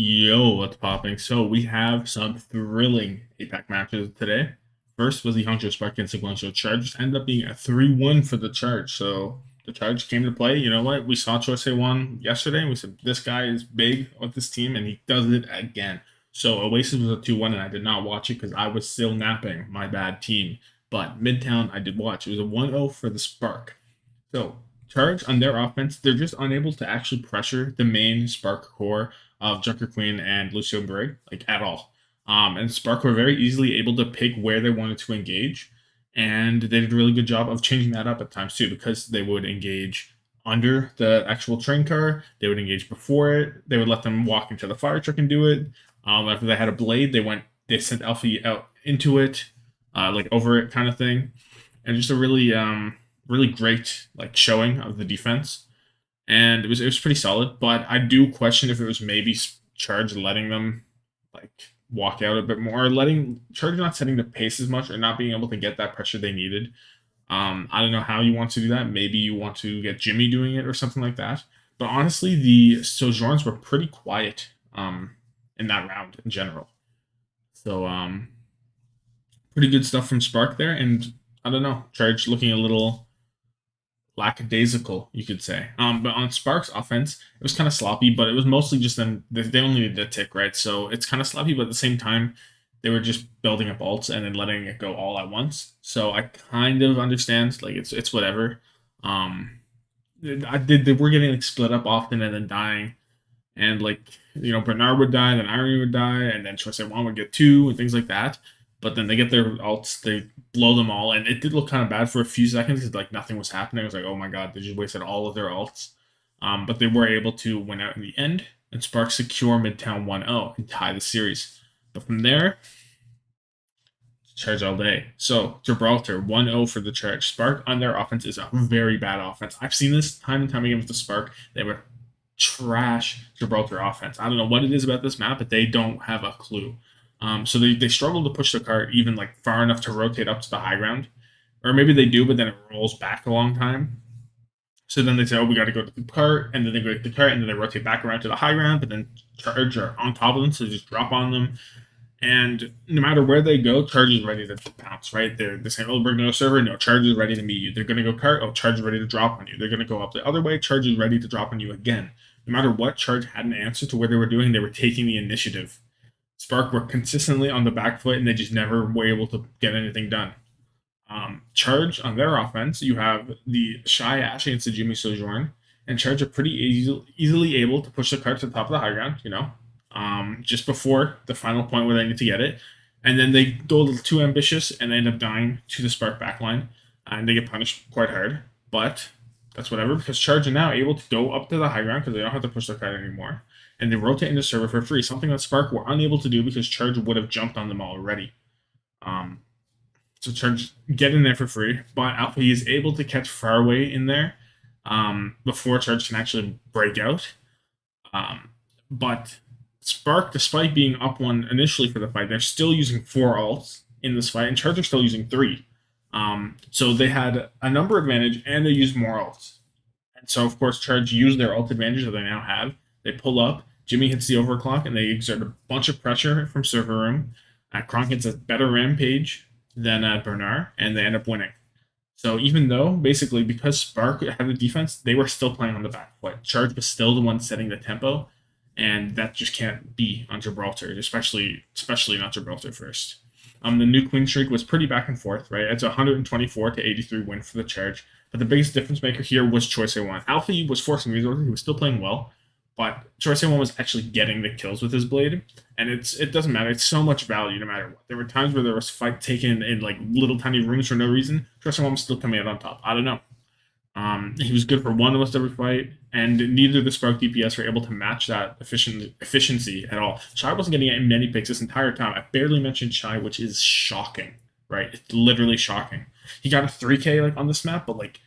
Yo, what's popping? So we have some thrilling APAC matches today. First was the Hangzhou Spark against the Guangzhou Charge. Ended up being a 3-1 for the Charge. So the Charge came to play. You know what? We saw Chosei won yesterday, and we said this guy is big with this team, and he does it again. So Oasis was a 2-1, and I did not watch it because I was still napping. My bad team. But Midtown, I did watch. It was a 1-0 for the Spark. So Charge on their offense, they're just unable to actually pressure the main Spark core of Junker Queen and Lucio Brig, like at all. And Spark were very easily able to pick where they wanted to engage, and they did a really good job of changing that up at times too, because they would engage under the actual train car, they would engage before it, they would let them walk into the fire truck and do it. After they had a blade, they sent Alfie out into it, like over it kind of thing, and just a really great like showing of the defense, and it was pretty solid. But I do question if it was maybe Charge letting them like walk out a bit more, or letting Charge not setting the pace as much, or not being able to get that pressure they needed. I don't know how you want to do that. Maybe you want to get Jimmy doing it or something like that. But honestly, the Sojourns were pretty quiet in that round in general. So pretty good stuff from Spark there, and I don't know, Charge looking a little lackadaisical, you could say. But on Sparks' offense, it was kind of sloppy, but it was mostly just them. They only needed a tick, right? So it's kind of sloppy, but at the same time, they were just building up ults and then letting it go all at once. So I kind of understand. Like it's whatever. Um, they were getting like split up often and then dying, and like Bernard would die, then Irony would die, and then Choice One would get two and things like that. But then they get their alts, they blow them all, and it did look kind of bad for a few seconds because like nothing was happening. It was like, oh my god, they just wasted all of their alts. But they were able to win out in the end, and Spark secure Midtown 1-0 and tie the series. But from there, Charge all day. So Gibraltar 1-0 for the Charge. Spark on their offense is a very bad offense. I've seen this time and time again with the Spark. They would trash Gibraltar offense. I don't know what it is about this map, but they don't have a clue. So they struggle to push the cart even like far enough to rotate up to the high ground, or maybe they do, but then it rolls back a long time. So then they say, "Oh, we got to go to the cart," and then they go to the cart, and then they rotate back around to the high ground. But then Charge are on top of them, so they just drop on them. And no matter where they go, Charge is ready to pounce. Right? They're saying, "Oh, we're going to go server." No, Charge is ready to meet you. They're going to go cart. Oh, Charge is ready to drop on you. They're going to go up the other way. Charge is ready to drop on you again. No matter what, Charge had an answer to what they were doing. They were taking the initiative. Spark were consistently on the back foot, and they just never were able to get anything done. Charge on their offense, you have the Shy Ash against the Jimmy Sojourn, and Charge are pretty easily able to push the cart to the top of the high ground, just before the final point where they need to get it. And then they go a little too ambitious, and they end up dying to the Spark backline, and they get punished quite hard. But that's whatever, because Charge are now able to go up to the high ground because they don't have to push the cart anymore, and they rotate into server for free, something that Spark were unable to do because Charge would have jumped on them already. Um, so Charge get in there for free, but Alpha is able to catch Faraway in there before Charge can actually break out. But Spark, despite being up one initially for the fight, they're still using 4 ults in this fight, and Charge are still using 3. So they had a number advantage, and they used more ults. And so, of course, Charge used their ult advantage that they now have. They pull up, Jimmy hits the overclock, and they exert a bunch of pressure from server room. Kronk hits a better rampage than Bernard, and they end up winning. So even though, basically, because Spark had the defense, they were still playing on the back foot. Charge was still the one setting the tempo, and that just can't be on Gibraltar, especially not Gibraltar first. The new Queen streak was pretty back and forth, right? It's a 124 to 83 win for the Charge. But the biggest difference maker here was Choice A1. Alfie was forcing resources. He was still playing well, but Choice A1 was actually getting the kills with his blade. And it doesn't matter. It's so much value no matter what. There were times where there was fight taken in like little tiny rooms for no reason. Choice A1 was still coming out on top. I don't know. He was good for one almost every fight, and neither the Spark DPS were able to match that efficiency at all. Shy wasn't getting many picks this entire time. I barely mentioned Shy, which is shocking, right? It's literally shocking. He got a 3K like on this map, but like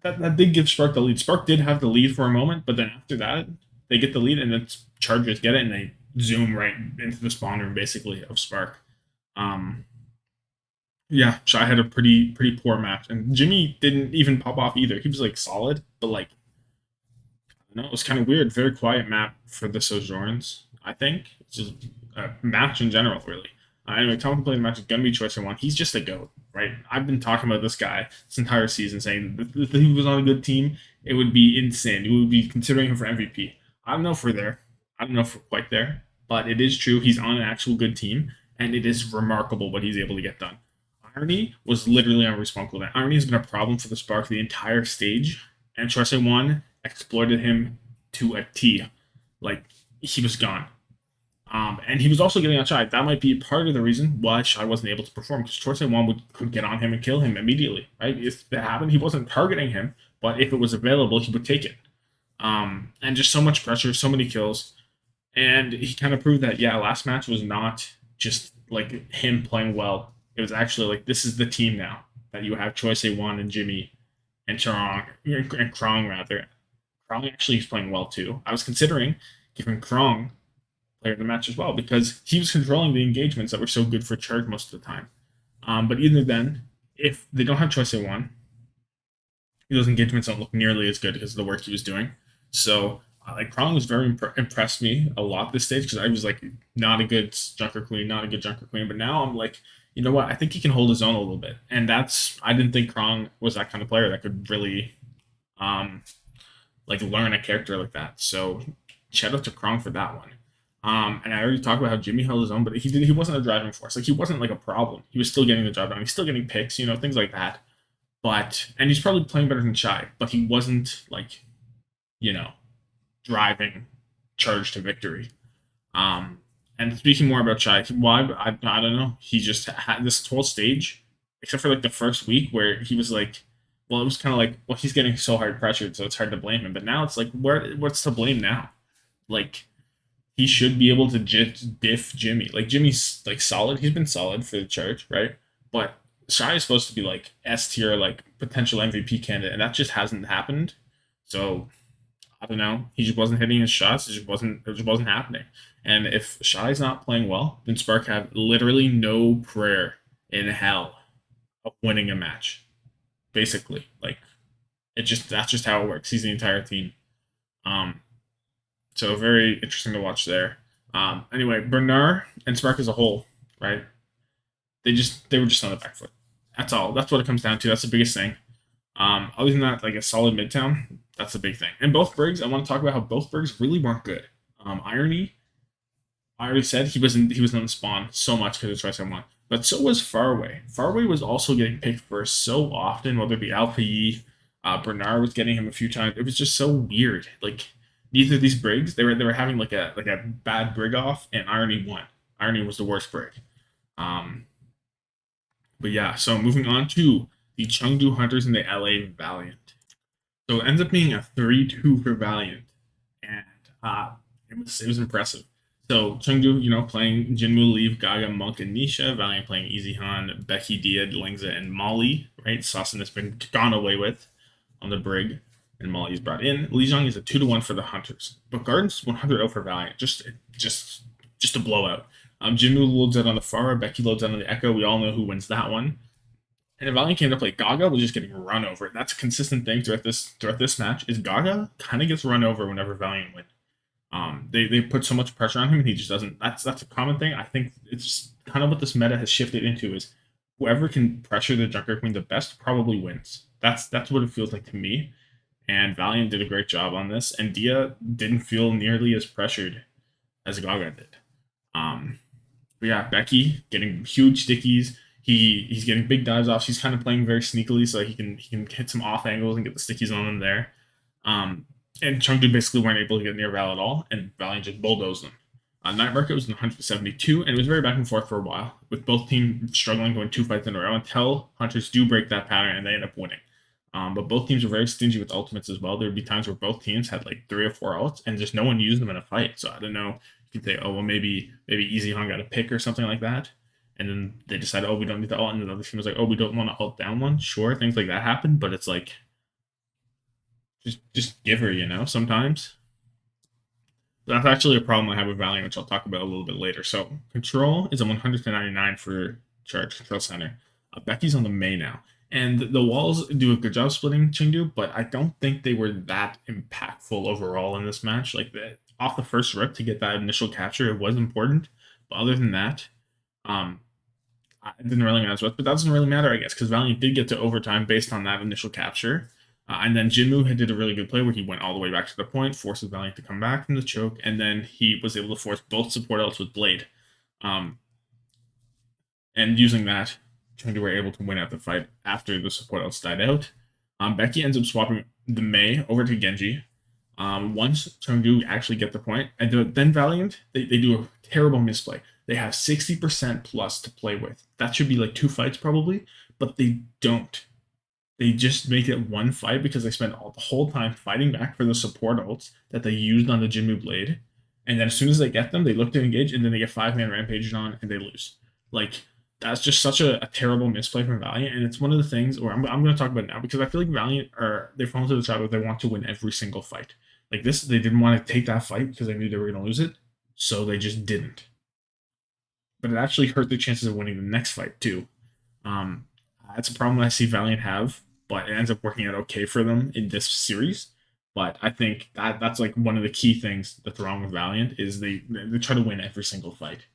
that did give Spark the lead. Spark did have the lead for a moment, but then after that, they get the lead, and then Chargers get it, and they zoom right into the spawn room basically of Spark. Yeah, Shy had a pretty poor match, and Jimmy didn't even pop off either. He was like solid, but like, it was kind of weird. Very quiet map for the Sojourns. I think. It's just a match in general, really. Anyway, Tom can play the match is going to be choice one. He's just a GOAT, right? I've been talking about this guy this entire season, saying that if he was on a good team, it would be insane. We would be considering him for MVP. I don't know if we're there. I don't know if we're quite there, but it is true. He's on an actual good team, and it is remarkable what he's able to get done. Irony was literally unresponsible. Irony has been a problem for the Spark the entire stage, and Choice one exploited him to a T. Like, he was gone. And he was also getting on Shy. That might be part of the reason why Shy wasn't able to perform, because Chorsei 1 could get on him and kill him immediately, right? If that happened, he wasn't targeting him, but if it was available, he would take it. And just so much pressure, so many kills. And he kind of proved that, yeah, last match was not just like him playing well. It was actually like, this is the team now that you have Choisei 1 and Jimmy and Krong, rather. Krong actually is playing well too. I was considering giving Krong player of the match as well, because he was controlling the engagements that were so good for Charge most of the time. But even then, if they don't have Choice A1, those engagements don't look nearly as good because of the work he was doing. So, like, Krong was very impressed me a lot this stage, because I was like, not a good Junker Queen, not a good Junker Queen. But now I'm like, you know what? I think he can hold his own a little bit. And I didn't think Krong was that kind of player that could really, like, learn a character like that. So, shout out to Krong for that one. And I already talked about how Jimmy held his own, but he wasn't a driving force. Like, he wasn't like a problem. He was still getting the job done. He's still getting picks, things like that. And he's probably playing better than Shy, but he wasn't like, you know, driving Charge to victory. And speaking more about Shy, why I don't know. He just had this whole stage, except for like the first week where he was like, well, it was kind of like, well, he's getting so hard pressured, so it's hard to blame him. But now it's like, what's to blame now? Like, he should be able to just diff Jimmy. Like, Jimmy's like solid. He's been solid for the Charge, right? But Shy is supposed to be like S tier, like potential MVP candidate, and that just hasn't happened. So I don't know. He just wasn't hitting his shots. It just wasn't happening. And if Shy's not playing well, then Spark have literally no prayer in hell of winning a match. Basically, like, that's just how it works. He's the entire team. Um, so very interesting to watch there. Anyway, Bernard and Spark as a whole, right? They were just on the back foot. That's all. That's what it comes down to. That's the biggest thing. Other than that, like a solid midtown, that's the big thing. And both Briggs, I want to talk about how both Briggs really weren't good. Irony, I already said he was on the spawn so much because of Choice I1. But so was Faraway. Faraway was also getting picked first so often, whether it be Alpha Bernard was getting him a few times. It was just so weird. Like, neither of these Briggs, they were having like a bad Brig off, and Irony won. Irony was the worst Brig. Um, but yeah, so moving on to the Chengdu Hunters and the LA Valiant. So it ends up being a 3-2 for Valiant, and it was impressive. So Chengdu, playing Jinmu, Leaf, Gaga, Monk, and Nisha. Valiant playing Easy Han, Becky, Dia, Lingza, and Molly. Right, Sasson has been gone away with on the Brig, and Molly's brought in. Lijiang is a 2-1 for the Hunters, but Garden's 100 for Valiant. Just a blowout. Jinmu loads out on the Pharah, Becky loads out on the Echo. We all know who wins that one. And if Valiant came to play, Gaga was just getting run over. That's a consistent thing throughout this match. Is Gaga kind of gets run over whenever Valiant win. They put so much pressure on him, and he just doesn't. That's a common thing. I think it's kind of what this meta has shifted into, is whoever can pressure the Junker Queen the best probably wins. That's what it feels like to me. And Valiant did a great job on this, and Dia didn't feel nearly as pressured as Gaga did. But yeah, Becky getting huge stickies. He's getting big dives off. She's kind of playing very sneakily, so he can hit some off angles and get the stickies on them there. And Chengdu basically weren't able to get near Val at all, and Valiant just bulldozed them. Night Market was in 172, and it was very back and forth for a while, with both teams struggling to win 2 fights in a row until Hunters do break that pattern and they end up winning. But both teams were very stingy with ultimates as well. There would be times where both teams had like 3 or 4 ults, and just no one used them in a fight. So I don't know. You could say, oh well, maybe Easy Han got a pick or something like that, and then they decided, oh, we don't need the ult, and the other team was like, oh, we don't want to ult down one. Sure, things like that happen, but it's like, just give her, sometimes. That's actually a problem I have with Valiant, which I'll talk about a little bit later. So Control is a 199 for Charge Control Center. Becky's on the Mei now. And the walls do a good job splitting Chengdu, but I don't think they were that impactful overall in this match. Like, off the first rip to get that initial capture. It was important, but other than that, um, it didn't really matter. But that doesn't really matter, I guess, because Valiant did get to overtime based on that initial capture. And then Jinmu did a really good play where he went all the way back to the point, forces Valiant to come back from the choke, and then he was able to force both support ults with Blade. And using that, Chengdu were able to win out the fight after the support ults died out. Becky ends up swapping the Mei over to Genji. Once Chengdu actually get the point, and then Valiant, they do a terrible misplay. They have 60% plus to play with. That should be like 2 fights probably, but they don't. They just make it 1 fight because they spend the whole time fighting back for the support ults that they used on the Jinmu Blade. And then as soon as they get them, they look to engage, and then they get 5-man rampaged on, and they lose. Like, that's just such a terrible misplay from Valiant, and it's one of the things where I'm going to talk about it now because I feel like Valiant they've fallen to the trap where they want to win every single fight. Like this, they didn't want to take that fight because they knew they were going to lose it, so they just didn't. But it actually hurt their chances of winning the next fight too. That's a problem I see Valiant have, but it ends up working out okay for them in this series. But I think that's like one of the key things that's wrong with Valiant is they try to win every single fight.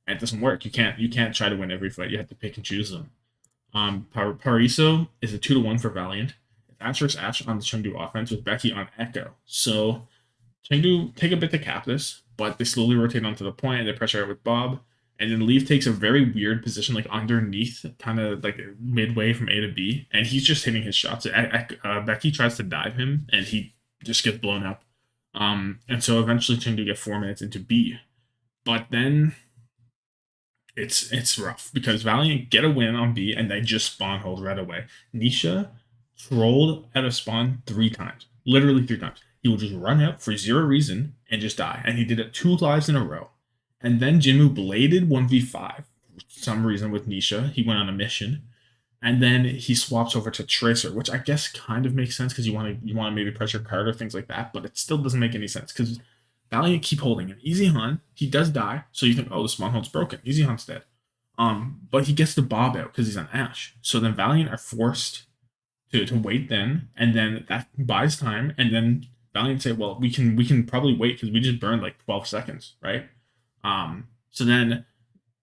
And it doesn't work. You can't try to win every fight. You have to pick and choose them. Pariso is a 2-1 for Valiant. Asterisk Ash on the Chengdu offense with Becky on Echo. So Chengdu take a bit to cap this, but they slowly rotate onto the point and they pressure out with Bob. And then Leaf takes a very weird position, like underneath, kind of like midway from A to B, and he's just hitting his shots. Becky tries to dive him, and he just gets blown up. And so eventually Chengdu get 4 minutes into B. But then it's rough because Valiant get a win on B and they just spawn hold right away. Nisha trolled out of spawn 3 times, literally 3 times. He would just run out for 0 reason and just die, and he did it 2 lives in a row. And then Jinmu bladed 1v5 for some reason with Nisha. He went on a mission, and then he swaps over to Tracer, which I guess kind of makes sense because you want to maybe pressure card or things like that, but it still doesn't make any sense because Valiant keep holding it. Easy Han, he does die, so you think, oh, the spawn hold's broken. Easy Han's dead. But he gets the Bob out because he's on Ash. So then Valiant are forced to wait then, and then that buys time, and then Valiant say, well, we can probably wait because we just burned like 12 seconds, right? So then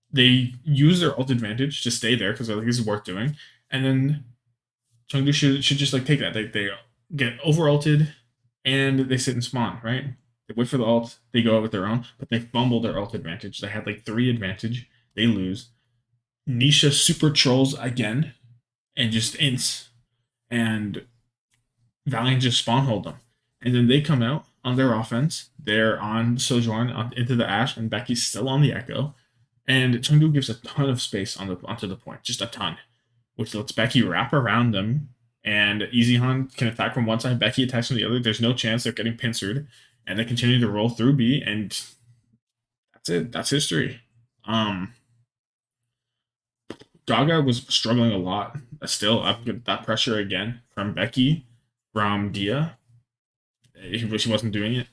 they use their ult advantage to stay there because they're like, this is worth doing, and then Chengdu should just like take that. They get over ulted, and they sit and spawn, right? They wait for the ult, they go out with their own, but they fumble their ult advantage. They had like 3 advantage, they lose. Nisha super trolls again, and just ints, and Valiant just spawn hold them. And then they come out on their offense. They're on Sojourn into the Ash, and Becky's still on the Echo. And Chengdu gives a ton of space onto the point, just a ton, which lets Becky wrap around them. And Easy Han can attack from one side, Becky attacks from the other. There's no chance they're getting pincered, and they continue to roll through B, and that's it. That's history. Gaga was struggling a lot. Still, up that pressure again from Becky, from Dia. She wasn't doing it.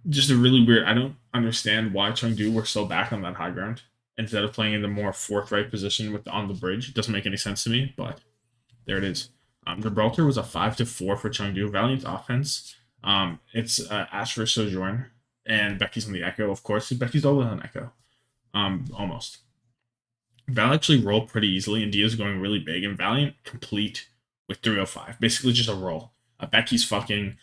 Just a really weird. I don't understand why Chengdu were so back on that high ground instead of playing in the more forthright position on the bridge. It doesn't make any sense to me, but there it is. Gibraltar was a 5-4 for Chengdu. Valiant's offense. It's Ash for Sojourn, and Becky's on the Echo, of course. Becky's always on Echo. Almost. Val actually rolled pretty easily, and Dia's going really big, and Valiant complete with 305. Basically just a roll. Becky's fucking.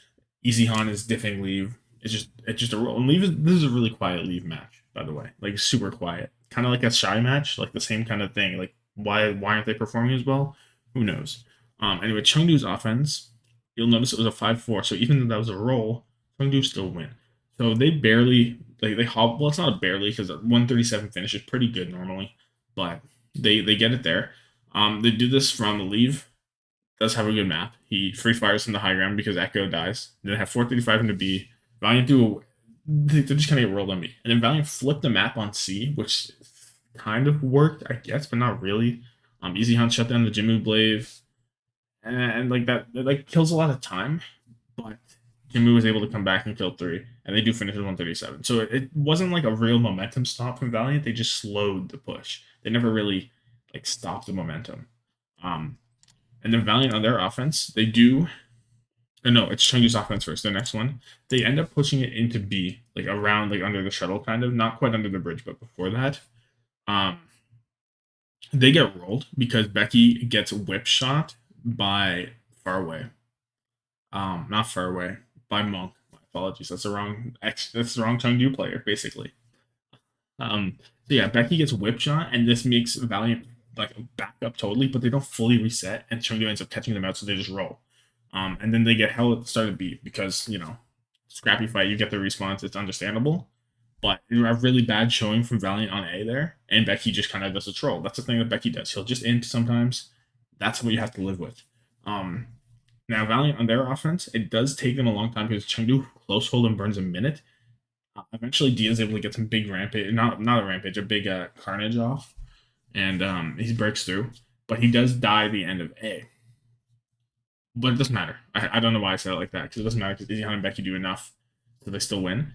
Easy Han is diffing Leave. It's just a roll. And this is a really quiet Leave match, by the way. Like super quiet. Kind of like a Shy match, like the same kind of thing. Like why aren't they performing as well? Who knows? Anyway, Chengdu's offense, you'll notice it was a 5-4. So even though that was a roll, Chengdu still win. So they barely they hobble. Well, it's not barely because a 137 finish is pretty good normally, but they get it there. They do this from Leave. Does have a good map. He free fires from the high ground because Echo dies. Then they have 435 into B. Valiant they're just kind of get rolled on B. And then Valiant flipped the map on C, which kind of worked, I guess, but not really. Easy Hunt shut down the Jinmu Blade. And like that, it like kills a lot of time. But Jinmu was able to come back and kill 3. And they do finish with 137. So it wasn't like a real momentum stop from Valiant. They just slowed the push. They never really like stopped the momentum. And then Valiant on their offense, they do No, it's Chengdu's offense first. The next one, they end up pushing it into B, like around, like under the shuttle, kind of, not quite under the bridge, but before that. Um, they get rolled because Becky gets whip shot by Farway. Not Farway, by Monk. My apologies. That's the wrong Chengdu player, basically. So yeah, Becky gets whip shot, and this makes Valiant like back up totally, but they don't fully reset, and Chengdu ends up catching them out, so they just roll. And then they get hell at the start of B because scrappy fight, you get the response, it's understandable. But a really bad showing from Valiant on A there, and Becky just kind of does a troll. That's the thing that Becky does. He'll just int sometimes. That's what you have to live with. Um, Now Valiant on their offense, it does take them a long time because Chengdu close hold and burns a minute. Eventually, Dia's able to get some big rampage, not a rampage, a big carnage off, and he breaks through. But he does die at the end of A. But it doesn't matter. I don't know why I said it like that because it doesn't matter because Izzy and Becky do enough so they still win.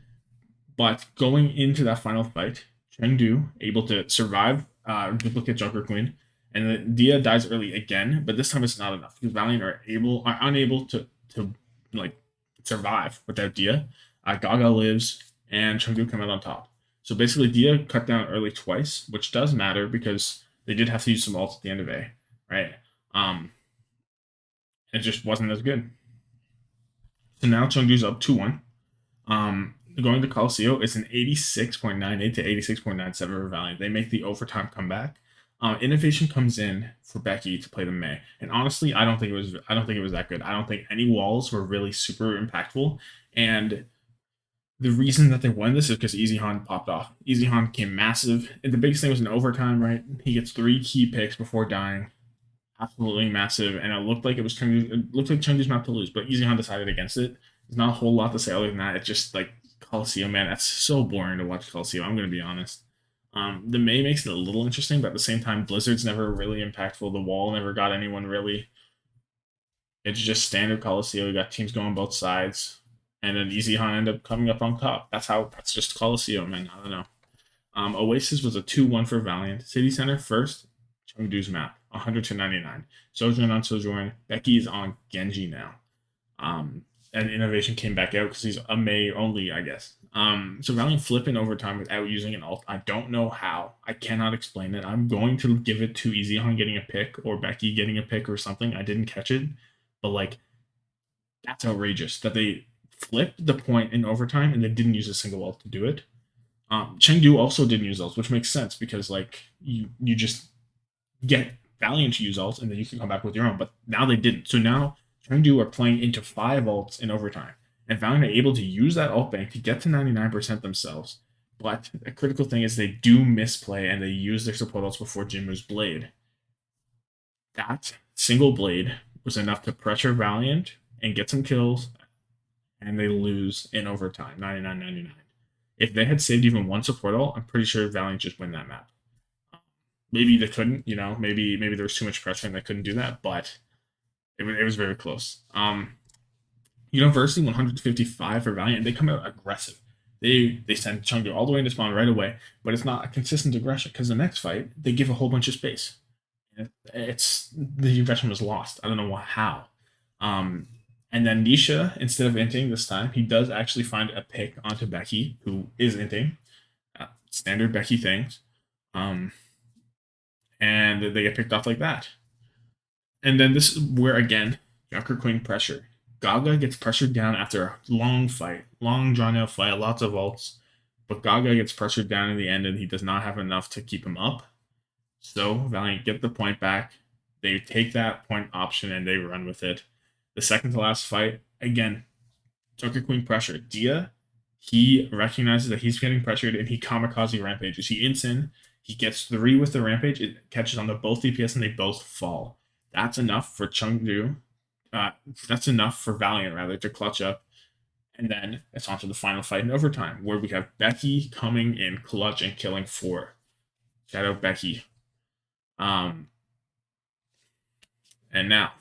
But going into that final fight, Chengdu able to survive duplicate Joker Queen, and then Dia dies early again, but this time it's not enough because Valiant are unable to like survive without Dia. Gaga lives, and Chengdu come out on top. So basically, Dia cut down early twice, which does matter because they did have to use some ults at the end of A, right? It just wasn't as good. So now Chengdu's up 2-1. Going to Coliseum, it's an 86.98 to 86.97 for Valiant. They make the overtime comeback. Innovation comes in for Becky to play the Mei, and honestly, I don't think it was that good. I don't think any walls were really super impactful, and the reason that they won this is because Easy Han popped off. Easy Han came massive. And the biggest thing was in overtime, right? He gets 3 key picks before dying. Absolutely massive, and it looked like Chengdu's map to lose, but Easy Han decided against it. There's not a whole lot to say other than that. It's just like Coliseum, man. That's so boring to watch Coliseum. I'm gonna be honest. The Mei makes it a little interesting, but at the same time, Blizzard's never really impactful. The Wall never got anyone really. It's just standard Coliseum. You got teams going both sides, and then Easy Han end up coming up on top. That's just Coliseum, man. I don't know. Oasis was a 2-1 for Valiant. City Center first, Chengdu's map, 100 to 99. Sojourn on Sojourn. Becky is on Genji now. And Innovation came back out because he's a Mei only, I guess. So Valiant flip in overtime without using an ult. I don't know how. I cannot explain it. I'm going to give it to Easy Han getting a pick or Becky getting a pick or something. I didn't catch it, but like that's outrageous that they flipped the point in overtime and they didn't use a single ult to do it. Chengdu also didn't use ults, which makes sense because like you just get Valiant to use ults and then you can come back with your own. But now they didn't. So now Chengdu are playing into 5 ults in overtime, and Valiant are able to use that ult bank to get to 99% themselves. But a critical thing is they do misplay and they use their support ults before Jinmu's blade. That single blade was enough to pressure Valiant and get some kills, and they lose in overtime, 99-99. If they had saved even one support ult, I'm pretty sure Valiant just win that map. Maybe they couldn't, maybe there was too much pressure and they couldn't do that, but it was very close. University 155 for Valiant. They come out aggressive. They send Chengdu all the way into spawn right away, but it's not a consistent aggression because the next fight they give a whole bunch of space. It's the aggression was lost. I don't know how. And then Nisha, instead of inting this time, he does actually find a pick onto Becky, who is inting. Standard Becky things. And they get picked off like that. And then this is where, again, Joker Queen pressure. Gaga gets pressured down after a long fight, long drawn out fight, lots of ults. But Gaga gets pressured down in the end, and he does not have enough to keep him up. So Valiant get the point back. They take that point option and they run with it. The second to last fight, again, Joker Queen pressure. Dia, he recognizes that he's getting pressured and he kamikaze rampages. He ints in, he gets 3 with the rampage, it catches onto both DPS and they both fall. That's enough for Chengdu. That's enough for Valiant, rather, to clutch up. And then it's on to the final fight in overtime, where we have Becky coming in clutch and killing 4. Shout out Becky. And now,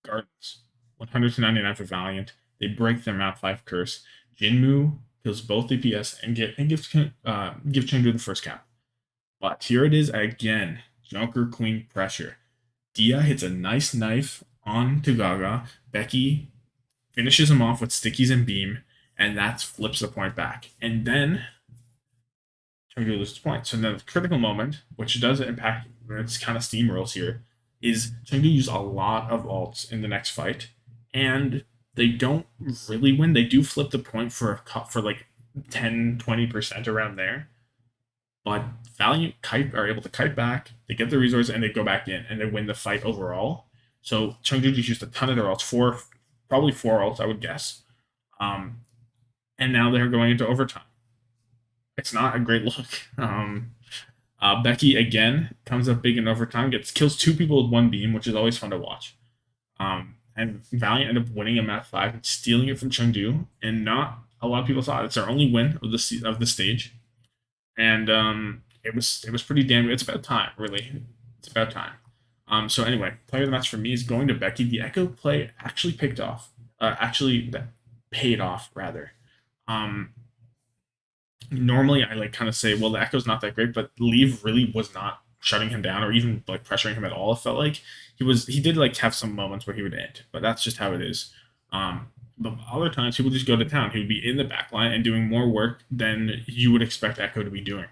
Gardens. 100 to 99 for Valiant. They break their map 5 curse. Jinmu kills both DPS and gives Chengdu the first cap. But here it is again. Joker Queen pressure. Dia hits a nice knife onto Gaga. Becky finishes him off with stickies and beam, and that flips the point back. And then Chengdu loses points. So then the critical moment, which does impact, it's kind of steamrolls here, is Chengdu use a lot of ults in the next fight, and they don't really win. They do flip the point for like 10-20% around there, but Valiant kite are able to kite back. They get the resource and they go back in and they win the fight overall. So Chengdu just used a ton of their ults, probably four ults, I would guess. Um, and now they're going into overtime. It's not a great look. Becky again comes up big in overtime, kills two people with one beam, which is always fun to watch. And Valiant ended up winning a map 5 and stealing it from Chengdu, and not a lot of people thought it's their only win of the stage. And it was pretty damn good. It's about time, really. It's about time. So anyway, player of the match for me is going to Becky. The Echo play actually paid off rather. Normally I like kind of say, well, the Echo's not that great, but Leave really was not shutting him down or even like pressuring him at all. It felt like he did like have some moments where he would end, but that's just how it is. But other times he would just go to town. He would be in the back line and doing more work than you would expect Echo to be doing.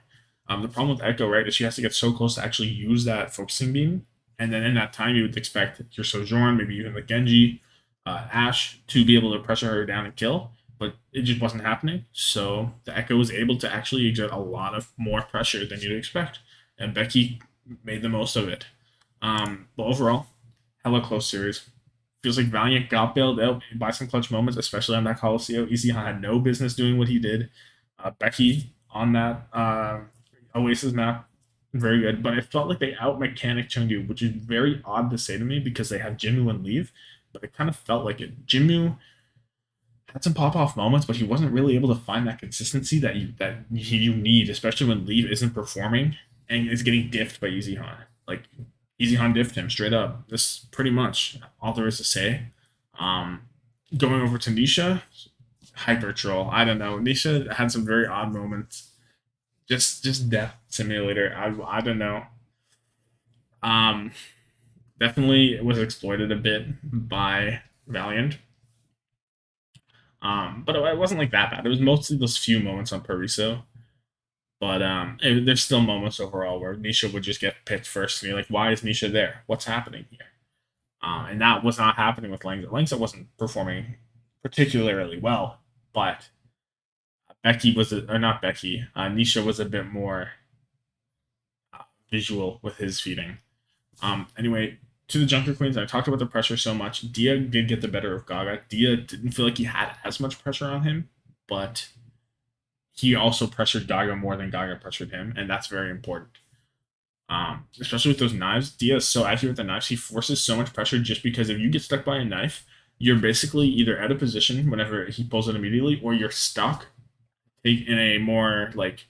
The problem with Echo, right, is she has to get so close to actually use that focusing beam, and then in that time you would expect your Sojourn, maybe even like Genji, Ashe, to be able to pressure her down and kill, but it just wasn't happening. So the Echo was able to actually exert a lot of more pressure than you'd expect, and Becky made the most of it. But overall, hella close series. Feels like Valiant got bailed out by some clutch moments, especially on that Coliseum. Easy had no business doing what he did. Becky on that Oasis map, very good. But it felt like they out mechanic Chengdu, which is very odd to say to me because they have Jinmu and Leave. But it kind of felt like it. Jinmu had some pop off moments, but he wasn't really able to find that consistency that you need, especially when Leave isn't performing and is getting diffed by Easy Han. Like Easy Han diffed him straight up. That's pretty much all there is to say. Going over to Nisha, hyper troll. I don't know. Nisha had some very odd moments. Just death simulator. I don't know. Um, Definitely it was exploited a bit by Valiant. But it wasn't like that bad. It was mostly those few moments on Pariso. But there's still moments overall where Nisha would just get picked first, and you're like, why is Nisha there? What's happening here? And that was not happening with Langza. Langza wasn't performing particularly well, but Becky was, or not Becky, Nisha was a bit more visual with his feeding. Anyway, to the Junker Queens, I talked about the pressure so much. Dia did get the better of Gaga. Dia didn't feel like he had as much pressure on him, but he also pressured Gaga more than Gaga pressured him, and that's very important. Especially with those knives. Dia is so accurate with the knives. He forces so much pressure just because if you get stuck by a knife, you're basically either out of position whenever he pulls it immediately, or you're stuck in a more like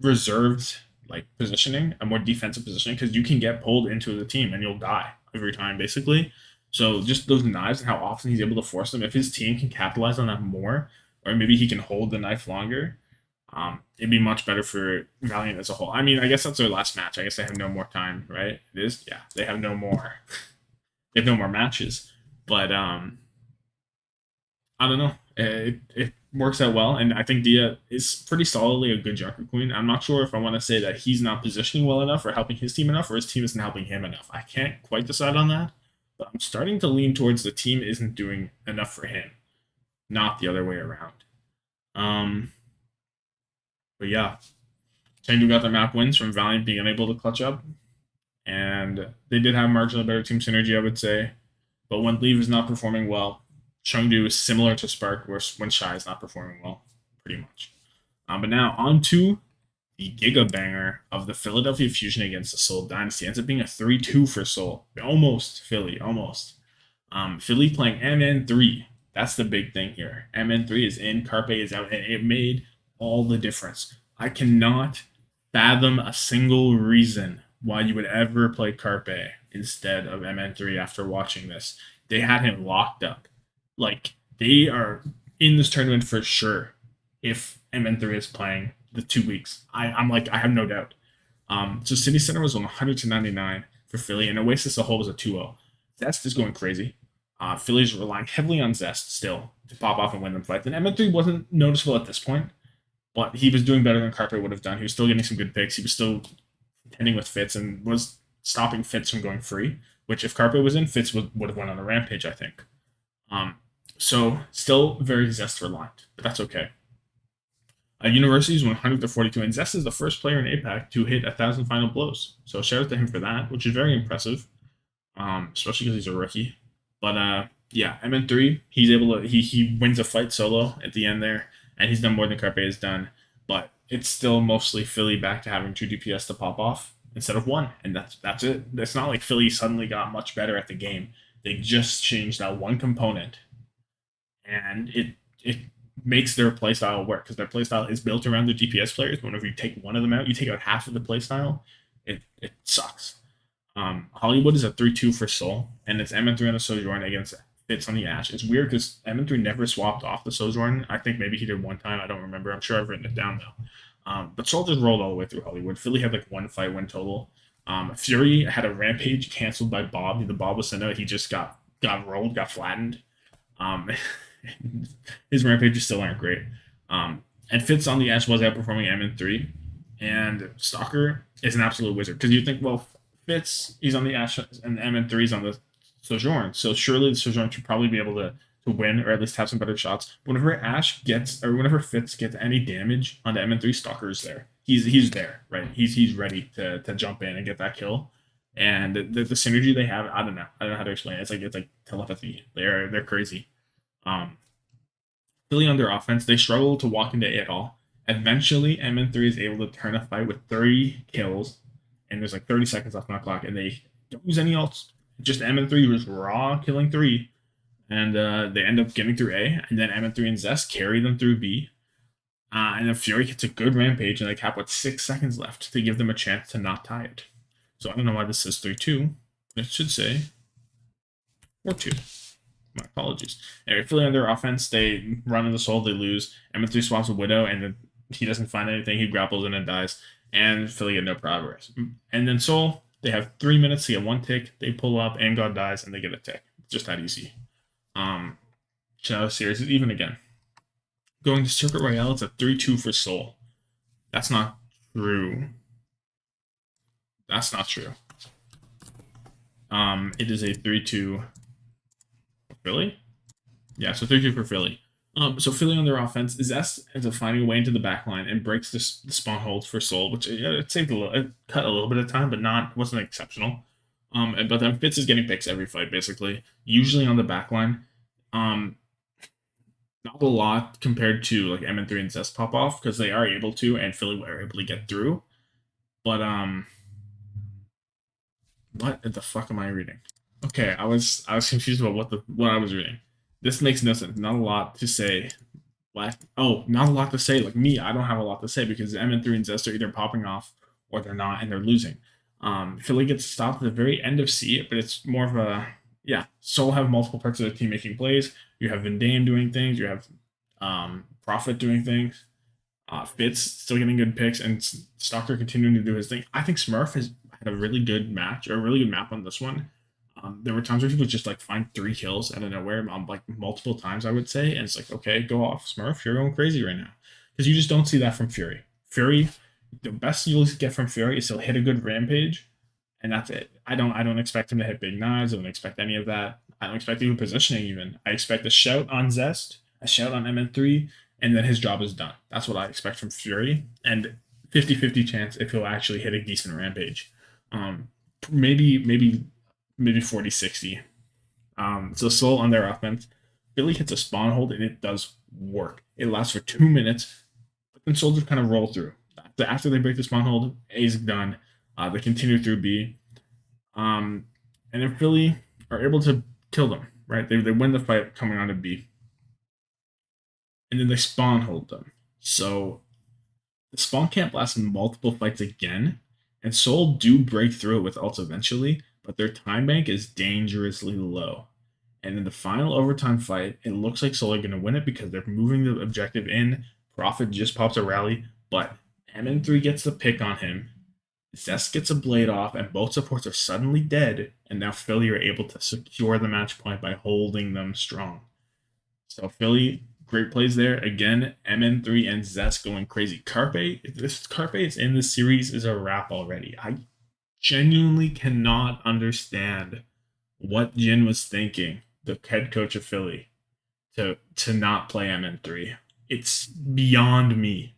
reserved like positioning, a more defensive positioning, because you can get pulled into the team and you'll die every time basically. So just those knives and how often he's able to force them. If his team can capitalize on that more, or maybe he can hold the knife longer, it'd be much better for Valiant as a whole. I mean, I guess that's their last match. I guess they have no more time, right? It is, yeah. They have no more. They have no more matches, but I don't know. It works out well, and I think Dia is pretty solidly a good Junker Queen. I'm not sure if I want to say that he's not positioning well enough or helping his team enough, or his team isn't helping him enough. I can't quite decide on that, but I'm starting to lean towards the team isn't doing enough for him, not the other way around. But yeah, Chengdu got their map wins from Valiant being unable to clutch up, and they did have marginally better team synergy, I would say. But when Leave is not performing well, Chengdu is similar to Spark, where when Shy is not performing well, pretty much. But now on to the Giga Banger of the Philadelphia Fusion against the Seoul Dynasty. Ends up being a 3-2 for Seoul. Almost Philly, almost. Philly playing MN3. That's the big thing here. MN3 is in, Carpe is out, and it made all the difference. I cannot fathom a single reason why you would ever play Carpe instead of MN3 after watching this. They had him locked up. Like, they are in this tournament for sure if MN3 is playing the 2 weeks. I'm like, I have no doubt. So City Center was on 100 to 99 for Philly, and Oasis as a whole was a 2-0. That's just going crazy. Philly's relying heavily on Zest still to pop off and win them fights. And MN3 wasn't noticeable at this point, but he was doing better than Carpe would have done. He was still getting some good picks. He was still contending with Fitz and was stopping Fitz from going free, which if Carpe was in, Fitz would have went on a rampage, I think. Um, so still very Zest reliant, but that's okay. University's 100 to 42, and Zest is the first player in APAC to hit 1,000 final blows. So shout out to him for that, which is very impressive, especially because he's a rookie. But yeah, MN3, he's able to he wins a fight solo at the end there, and he's done more than Carpe has done. But it's still mostly Philly back to having 2 DPS to pop off instead of 1, and that's it. It's not like Philly suddenly got much better at the game. They just changed that one component, and it makes their playstyle work because their playstyle is built around the DPS players. Whenever you take one of them out, you take out half of the playstyle. It sucks. Hollywood is a 3-2 for Soul, and it's MN3 on the Sojourn against Fitz on the Ash. It's weird because MN3 never swapped off the Sojourn. I think maybe he did one time. I don't remember. I'm sure I've written it down though. But Soul just rolled all the way through Hollywood. Philly had like one fight win total. Fury had a rampage canceled by Bob. The Bob was sent out. He just got rolled, got flattened. His rampages still aren't great. And Fitz on the Ash was outperforming MN3, and Stalker is an absolute wizard because you think, well, Fitz he's on the Ash and MN3 is on the Sojourn, so surely the Sojourn should probably be able to win or at least have some better shots. Whenever Ash gets or whenever Fitz gets any damage on the MN3, Stalker is there. He's there, right? He's ready to jump in and get that kill. And the synergy they have, I don't know how to explain it. It's like telepathy. They're crazy. Philly on their offense, they struggle to walk into A at all. Eventually, MN3 is able to turn a fight with 30 kills, and there's like 30 seconds left on the clock, and they don't use any ults. Just MN3 was raw killing 3, and they end up getting through A, and then MN3 and Zest carry them through B. And then Fury hits a good rampage, and they cap with 6 seconds left to give them a chance to not tie it. So I don't know why this says 3-2. It should say 4-2. My apologies. Anyway, Philly on their offense, they run in the Soul, they lose. MN3 swaps a Widow, and then he doesn't find anything. He grapples in and dies. And Philly get no progress. And then Soul, they have 3 minutes to get 1 tick. They pull up, and God dies, and they get a tick. It's just that easy. Shadow series is even again. Going to Circuit Royale, it's a 3-2 for Soul. That's not true. That's not true. It is a 3-2 for Philly. Yeah, so 3-2 for Philly. So Philly on their offense, Zest ends up finding a way into the back line and breaks the spawn holds for Soul, which it saved it cut a little bit of time, but wasn't exceptional. But then Fitz is getting picks every fight basically, usually on the back line. Not a lot compared to like MN3 and Zest pop off because they are able to, and Philly were able to get through. But what the fuck am I reading? Okay, I was confused about what I was reading. This makes no sense. Not a lot to say. What? Oh, not a lot to say. Like me, I don't have a lot to say because MN3 and Zest are either popping off or they're not, and they're losing. Philly gets stopped at the very end of C, but it's more of a Soul have multiple parts of their team making plays. You have Van Dame doing things. You have Prophet doing things. Fitz still getting good picks, and Stalker continuing to do his thing. I think Smurf has had a really good match, or a really good map on this one. There were times where he would just like find 3 kills out of nowhere, like multiple times, I would say, and it's like, okay, go off, Smurf, you're going crazy right now, because you just don't see that from Fury. Fury, the best you'll get from Fury is he'll hit a good rampage, and that's it. I don't expect him to hit big knives. I don't expect any of that. I don't expect even positioning even. I expect a shout on Zest, a shout on MN3, and then his job is done. That's what I expect from Fury, and 50-50 chance if he'll actually hit a decent rampage. Maybe 40-60. So Soul on their offense, Billy hits a spawn hold and it does work. It lasts for 2 minutes, but then Soul just kind of roll through. After they break the spawn hold, A's done. They continue through B. And then Philly are able to kill them, right? They win the fight coming on to B. And then they spawn hold them. So the spawn camp lasts multiple fights again, and Soul do break through it with ults eventually, but their time bank is dangerously low. And in the final overtime fight, it looks like Soul are going to win it because they're moving the objective in. Prophet just pops a rally, but MN3 gets the pick on him, Zest gets a blade off, and both supports are suddenly dead, and now Philly are able to secure the match point by holding them strong. So Philly, great plays there. Again, MN3 and Zest going crazy. Carpe, if this Carpe is in the series, is a wrap already. I genuinely cannot understand what Jin was thinking, the head coach of Philly, to not play MN3. It's beyond me.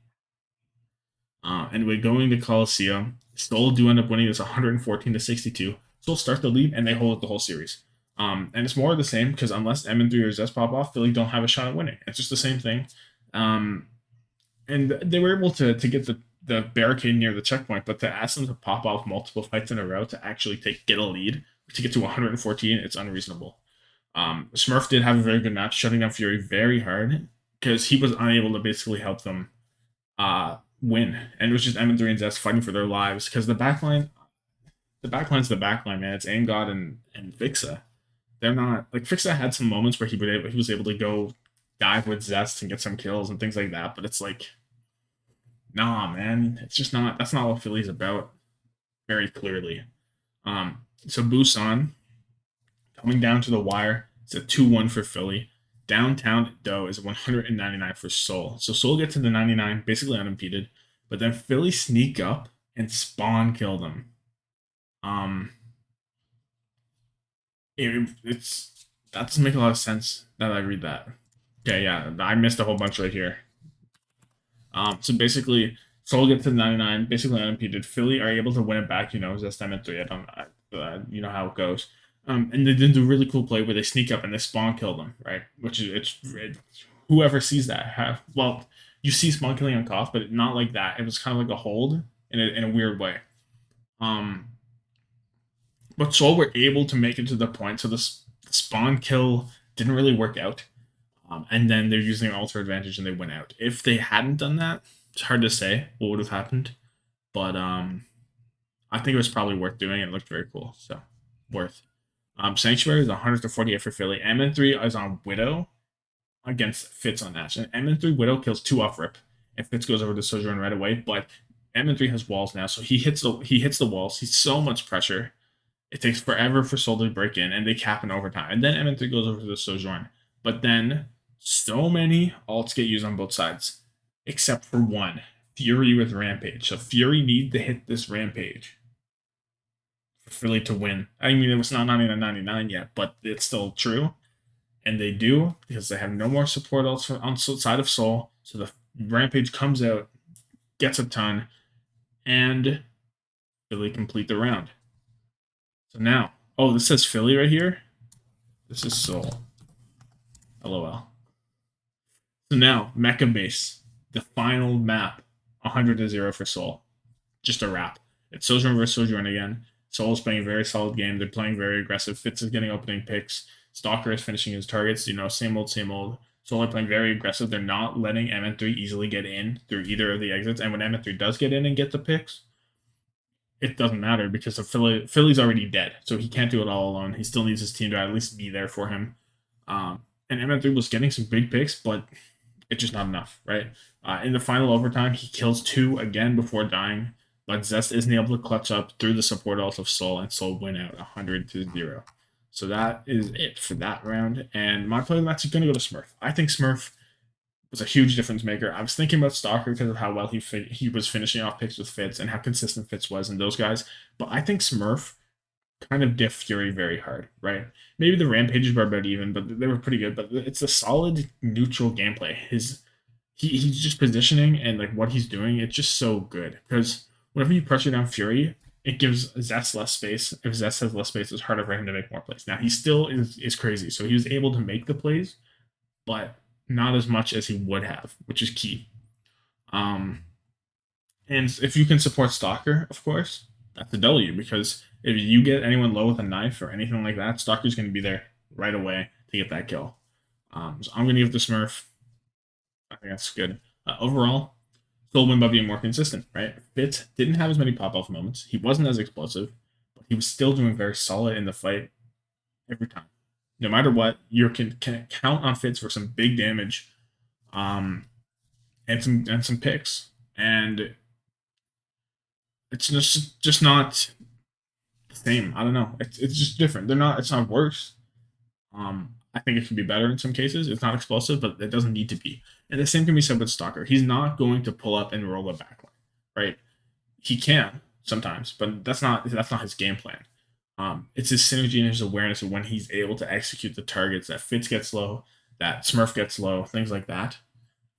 And we're going to Coliseum. Seoul do end up winning this 114 to 62. Seoul start the lead and they hold it the whole series. And it's more of the same because unless M3 or Zest pop off, Philly don't have a shot at winning. It's just the same thing. And they were able to get the barricade near the checkpoint, but to ask them to pop off multiple fights in a row to actually get a lead to get to 114, it's unreasonable. Smurf did have a very good match, shutting down Fury very hard because he was unable to basically help them win, and it was just M3 and Zest fighting for their lives because the backline's the backline, man. It's Aim God and Fixa. They're not like Fixa had some moments where he was able to go dive with Zest and get some kills and things like that, but it's like, nah, man, it's just not. That's not what Philly's about. Very clearly. So Busan coming down to the wire. It's a 2-1 for Philly. Downtown Doe is 199 for Seoul. So Seoul gets to the 99, basically unimpeded. But then Philly sneak up and spawn kill them. It's that doesn't make a lot of sense now that I read that. Okay, yeah, I missed a whole bunch right here. So basically, Seoul gets to the 99, basically unimpeded. Philly are able to win it back. Zest MN3. You know how it goes. And they did a really cool play where they sneak up and they spawn kill them, right? Which is whoever sees that. Well, you see spawn killing on Koth, but not like that. It was kind of like a hold in a weird way. But Seoul were able to make it to the point, so the spawn kill didn't really work out. And then they're using alter advantage and they went out. If they hadn't done that, it's hard to say what would have happened. But I think it was probably worth doing. It looked very cool, so worth. Sanctuary is 100 to 48 for Philly. MN3 is on Widow against Fitz on Ash. And MN3 Widow kills 2 off rip. And Fitz goes over to Sojourn right away. But MN3 has walls now, so he hits the walls. He's so much pressure. It takes forever for Soul to break in, and they cap in overtime. And then MN3 goes over to the Sojourn. But then so many alts get used on both sides, except for one. Fury with Rampage. So Fury need to hit this Rampage for Philly to win. I mean, it was not 99-99 yet, but it's still true. And they do, because they have no more support alts on the side of Soul. So the Rampage comes out, gets a ton, and Philly complete the round. So now, this says Philly right here. This is Soul. LOL. So now, Mecha Base, the final map, 100 to 0 for Soul. Just a wrap. It's Sojourn versus Sojourn again. Soul is playing a very solid game. They're playing very aggressive. Fitz is getting opening picks. Stalker is finishing his targets. Same old, same old. Soul are playing very aggressive. They're not letting MN3 easily get in through either of the exits. And when MN3 does get in and get the picks, it doesn't matter because Philly's already dead. So he can't do it all alone. He still needs his team to at least be there for him. And MN3 was getting some big picks, but it's just not enough, right? In the final overtime, he kills 2 again before dying, but Zest isn't able to clutch up through the support ult of Soul, and Soul win out 100 to 0. So that is it for that round. And my play of the match is going to go to Smurf. I think Smurf was a huge difference maker. I was thinking about Stalker because of how well he was finishing off picks with Fitz and how consistent Fitz was and those guys. But I think Smurf kind of diff Fury very hard, right? Maybe the Rampages were about even, but they were pretty good. But it's a solid neutral gameplay. He's just positioning and like what he's doing, it's just so good. Because whenever you pressure down Fury, it gives Zest less space. If Zest has less space, it's harder for him to make more plays. Now he still is crazy, so he was able to make the plays, but not as much as he would have, which is key. And if you can support Stalker, of course, that's a W, because if you get anyone low with a knife or anything like that, Stalker's going to be there right away to get that kill. So I'm going to give the Smurf. I think that's good. Overall, Soul win by being more consistent, right? Fitz didn't have as many pop-off moments. He wasn't as explosive, but he was still doing very solid in the fight every time. No matter what, you can count on Fitz for some big damage, and some picks. And It's just not the same. I don't know. It's just different. They're not. It's not worse. I think it can be better in some cases. It's not explosive, but it doesn't need to be. And the same can be said with Stalker. He's not going to pull up and roll a backline, right? He can sometimes, but that's not his game plan. It's his synergy and his awareness of when he's able to execute the targets that Fitz gets low, that Smurf gets low, things like that.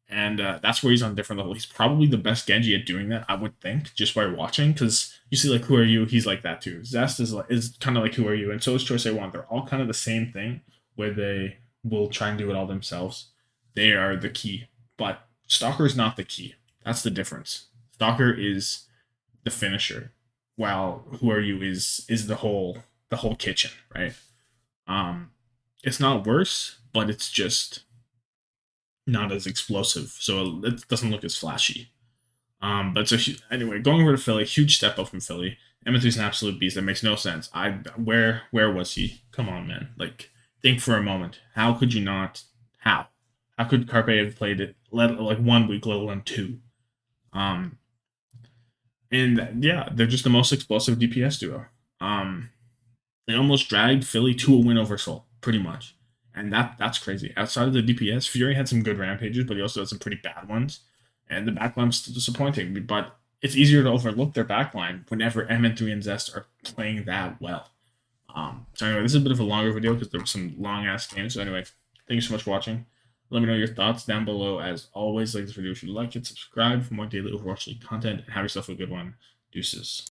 And that's where he's on a different level. He's probably the best Genji at doing that, I would think, just by watching. Because you see, like, who are you? He's like that too. Zest is kind of like who are you, and so is Choice A1. They're all kind of the same thing, where they will try and do it all themselves. They are the key, but Stalker is not the key. That's the difference. Stalker is the finisher, while who are you is the whole kitchen, right? Um, it's not worse, but it's just not as explosive, so it doesn't look as flashy. But so anyway, going over to Philly, huge step up from Philly. MN3's an absolute beast. That makes no sense. Where was he? Come on, man. Like, think for a moment. How could you not? How? How could Carpe have played it? Like 1 week, let alone two. Um, and yeah, they're just the most explosive DPS duo. Um, they almost dragged Philly to a win over Seoul, pretty much. And that's crazy. Outside of the DPS, Fury had some good rampages, but he also had some pretty bad ones. And the backline's still disappointing. But it's easier to overlook their backline whenever MN3 and Zest are playing that well. So anyway, this is a bit of a longer video because there were some long ass games. So anyway, thank you so much for watching. Let me know your thoughts down below. As always, like this video if you like it, subscribe for more daily Overwatch League content, and have yourself a good one. Deuces.